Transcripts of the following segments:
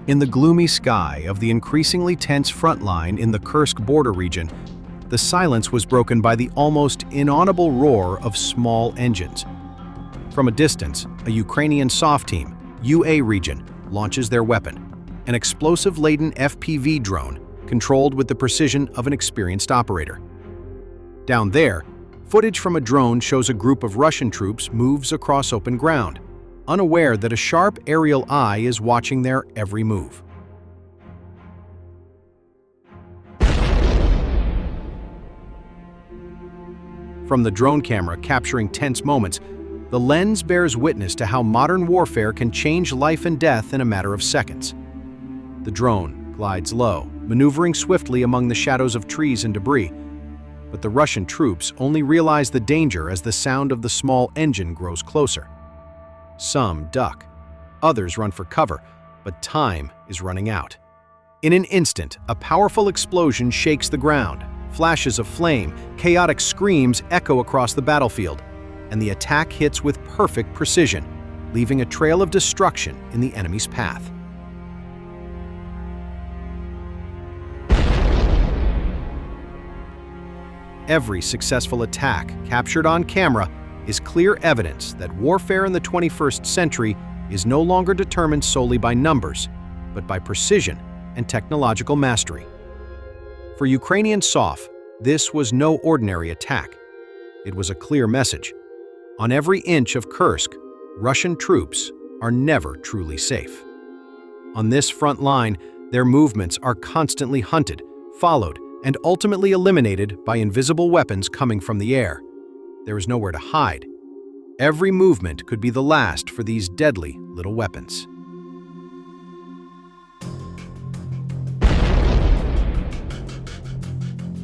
In the gloomy sky of the increasingly tense front line in the Kursk border region, the silence was broken by the almost inaudible roar of small engines. From a distance, a Ukrainian SOF team, UA region, launches their weapon, an explosive-laden FPV drone controlled with the precision of an experienced operator. Down there, footage from a drone shows a group of Russian troops moves across open ground, unaware that a sharp aerial eye is watching their every move. From the drone camera capturing tense moments, the lens bears witness to how modern warfare can change life and death in a matter of seconds. The drone glides low, maneuvering swiftly among the shadows of trees and debris, but the Russian troops only realize the danger as the sound of the small engine grows closer. Some duck, others run for cover, but time is running out. In an instant, a powerful explosion shakes the ground. Flashes of flame, chaotic screams echo across the battlefield, and the attack hits with perfect precision, leaving a trail of destruction in the enemy's path. Every successful attack captured on camera is clear evidence that warfare in the 21st century is no longer determined solely by numbers, but by precision and technological mastery. For Ukrainian SOF, this was no ordinary attack. It was a clear message. On every inch of Kursk, Russian troops are never truly safe. On this front line, their movements are constantly hunted, followed, and ultimately eliminated by invisible weapons coming from the air. There is nowhere to hide. Every movement could be the last for these deadly little weapons.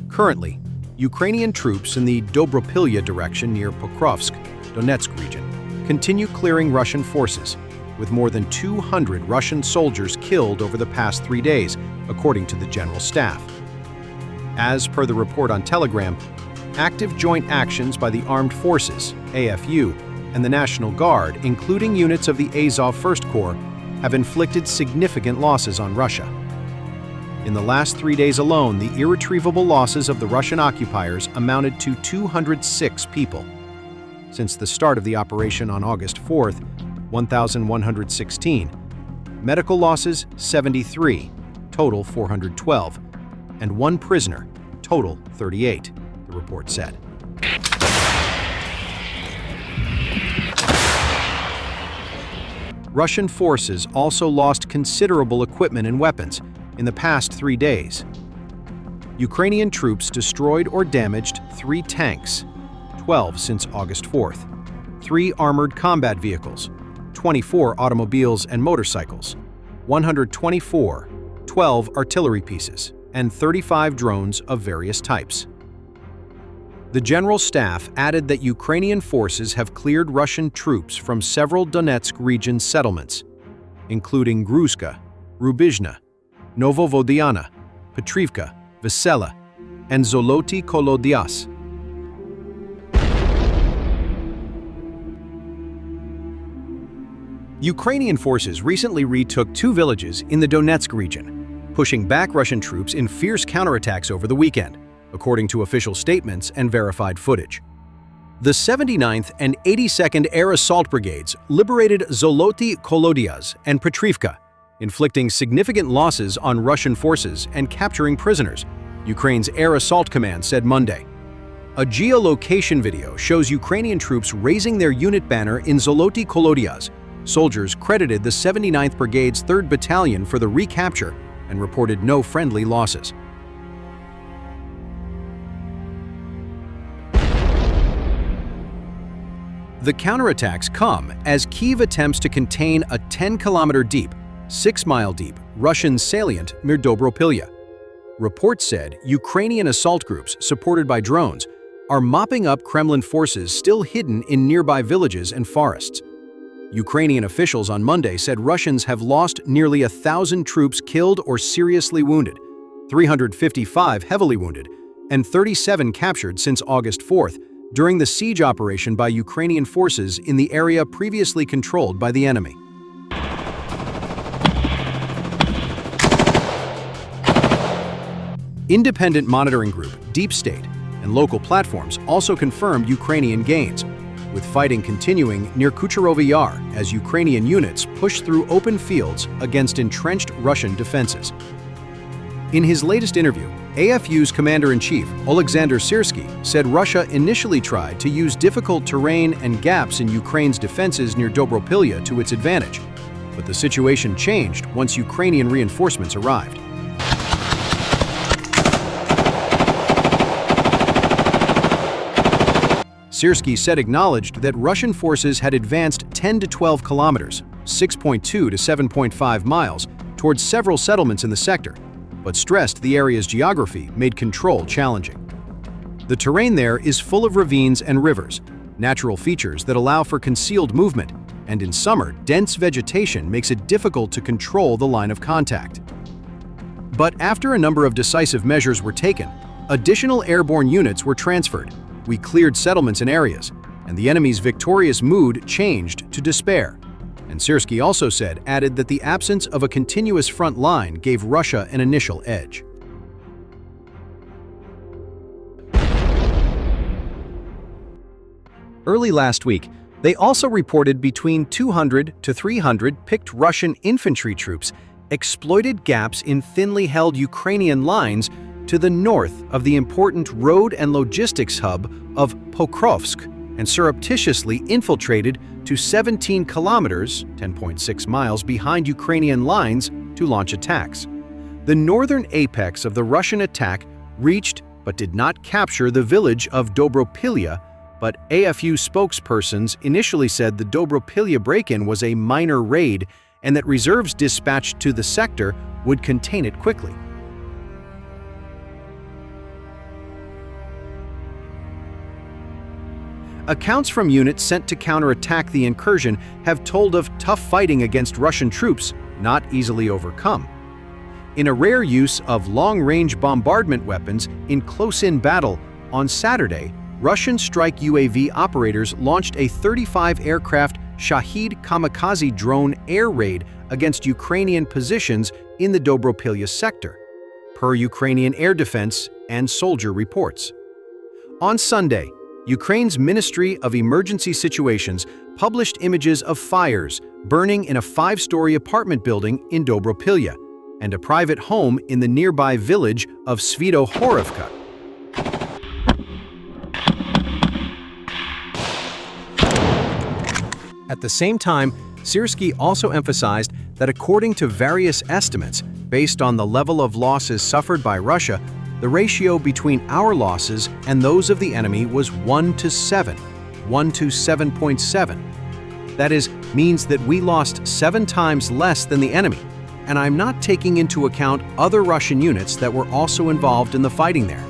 Currently, Ukrainian troops in the Dobropilya direction near Pokrovsk, Donetsk region, continue clearing Russian forces, with more than 200 Russian soldiers killed over the past 3 days, according to the General Staff. As per the report on Telegram, active joint actions by the Armed Forces, AFU, and the National Guard, including units of the Azov First Corps, have inflicted significant losses on Russia. In the last 3 days alone, the irretrievable losses of the Russian occupiers amounted to 206 people. Since the start of the operation on August 4th, 1,116. Medical losses, 73, total 412, and 1 prisoner, total 38, the report said. Russian forces also lost considerable equipment and weapons in the past 3 days. Ukrainian troops destroyed or damaged 3 tanks, 12 since August 4th, 3 armored combat vehicles, 24 automobiles and motorcycles, 124, 12 artillery pieces, and 35 drones of various types. The General Staff added that Ukrainian forces have cleared Russian troops from several Donetsk region settlements, including Grushka, Rubizhna, Novovodiyana, Petrivka, Vesela, and Zoloty Kolodias. Ukrainian forces recently retook 2 villages in the Donetsk region, pushing back Russian troops in fierce counterattacks over the weekend, according to official statements and verified footage. The 79th and 82nd Air Assault Brigades liberated Zoloty Kolodias and Petrivka, inflicting significant losses on Russian forces and capturing prisoners, Ukraine's Air Assault Command said Monday. A geolocation video shows Ukrainian troops raising their unit banner in Zoloty Kolodias. Soldiers credited the 79th Brigade's 3rd Battalion for the recapture and reported no friendly losses. The counterattacks come as Kyiv attempts to contain a 10-kilometer deep, 6-mile deep Russian salient near Dobropilya. Reports said Ukrainian assault groups, supported by drones, are mopping up Kremlin forces still hidden in nearby villages and forests. Ukrainian officials on Monday said Russians have lost nearly 1,000 troops killed or seriously wounded, 355 heavily wounded, and 37 captured since August 4th during the siege operation by Ukrainian forces in the area previously controlled by the enemy. Independent monitoring group Deep State and local platforms also confirmed Ukrainian gains, with fighting continuing near Kucherovy Yar as Ukrainian units push through open fields against entrenched Russian defenses. In his latest interview, AFU's Commander-in-Chief, Oleksandr Syrsky, said Russia initially tried to use difficult terrain and gaps in Ukraine's defenses near Dobropilya to its advantage, but the situation changed once Ukrainian reinforcements arrived. Syrsky said acknowledged that Russian forces had advanced 10 to 12 kilometers, 6.2 to 7.5 miles, towards several settlements in the sector, but stressed the area's geography made control challenging. The terrain there is full of ravines and rivers, natural features that allow for concealed movement, and in summer, dense vegetation makes it difficult to control the line of contact. But after a number of decisive measures were taken, additional airborne units were transferred. We cleared settlements and areas, and the enemy's victorious mood changed to despair. And Syrsky also added that the absence of a continuous front line gave Russia an initial edge. Early last week, they also reported between 200 to 300 picked Russian infantry troops exploited gaps in thinly held Ukrainian lines to the north of the important road and logistics hub of Pokrovsk and surreptitiously infiltrated to 17 kilometers, 10.6 miles behind Ukrainian lines to launch attacks. The northern apex of the Russian attack reached but did not capture the village of Dobropilya, but AFU spokespersons initially said the Dobropilya break-in was a minor raid and that reserves dispatched to the sector would contain it quickly. Accounts from units sent to counterattack the incursion have told of tough fighting against Russian troops, not easily overcome. In a rare use of long-range bombardment weapons in close-in battle, on Saturday, Russian strike UAV operators launched a 35-aircraft Shahid kamikaze drone air raid against Ukrainian positions in the Dobropilya sector, per Ukrainian air defense and soldier reports. On Sunday, Ukraine's Ministry of Emergency Situations published images of fires burning in a 5-story apartment building in Dobropilya and a private home in the nearby village of Svitohorovka. At the same time, Syrsky also emphasized that according to various estimates, based on the level of losses suffered by Russia, the ratio between our losses and those of the enemy was 1 to 7, 1 to 7.7. That is, means that we lost 7 times less than the enemy, and I'm not taking into account other Russian units that were also involved in the fighting there.